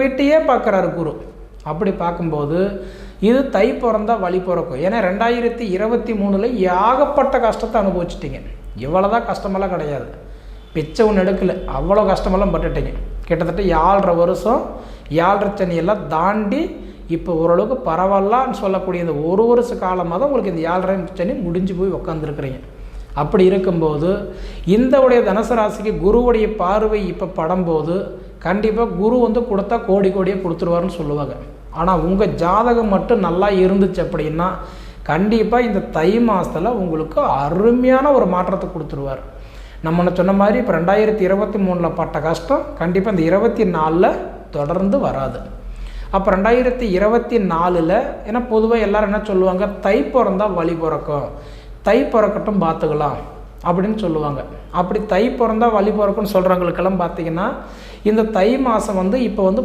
வீட்டையே பார்க்குறாரு குரு. அப்படி பார்க்கும்போது இது தை பிறந்தா வழி பிறக்கும். ஏன்னா 2023 ஏகப்பட்ட கஷ்டத்தை அனுபவிச்சிட்டிங்க. இவ்வளோதான் கஷ்டமெல்லாம் கிடையாது, பிச்சை ஒன்று எடுக்கலை, அவ்வளோ கஷ்டமெல்லாம் பட்டுட்டீங்க. கிட்டத்தட்ட 7.5 வருஷம் 7.5 சனியெல்லாம் தாண்டி இப்போ ஓரளவுக்கு பரவாயில்லான்னு சொல்லக்கூடிய இந்த ஒரு வருஷ காலமாக தான் உங்களுக்கு இந்த 7.5 சனி முடிஞ்சு போய் உக்காந்துருக்குறீங்க. அப்படி இருக்கும்போது இந்த உடைய தனுசு ராசிக்கு குருவுடைய பார்வை இப்போ படும்போது கண்டிப்பாக குரு வந்து கொடுத்தா கோடி கோடியாக கொடுத்துருவாருன்னு சொல்லுவாங்க. ஆனால் உங்கள் ஜாதகம் மட்டும் நல்லா இருந்துச்சு அப்படின்னா கண்டிப்பாக இந்த தை மாதத்தில் உங்களுக்கு அருமையான ஒரு மாற்றத்தை கொடுத்துருவார். நம்ம சொன்ன மாதிரி இப்போ 2023 பட்ட கஷ்டம் கண்டிப்பாக இந்த 24 தொடர்ந்து வராது. அப்போ 2024 ஏன்னா பொதுவாக எல்லோரும் என்ன சொல்லுவாங்க, தை பிறந்தால் வழி பிறக்கும், தை பிறக்கட்டும் பார்த்துக்கலாம் அப்படின்னு சொல்லுவாங்க. அப்படி தை பிறந்தால் வழி பிறக்கும்னு சொல்கிறவங்களுக்கெல்லாம் பார்த்திங்கன்னா இந்த தை மாதம் வந்து இப்போ வந்து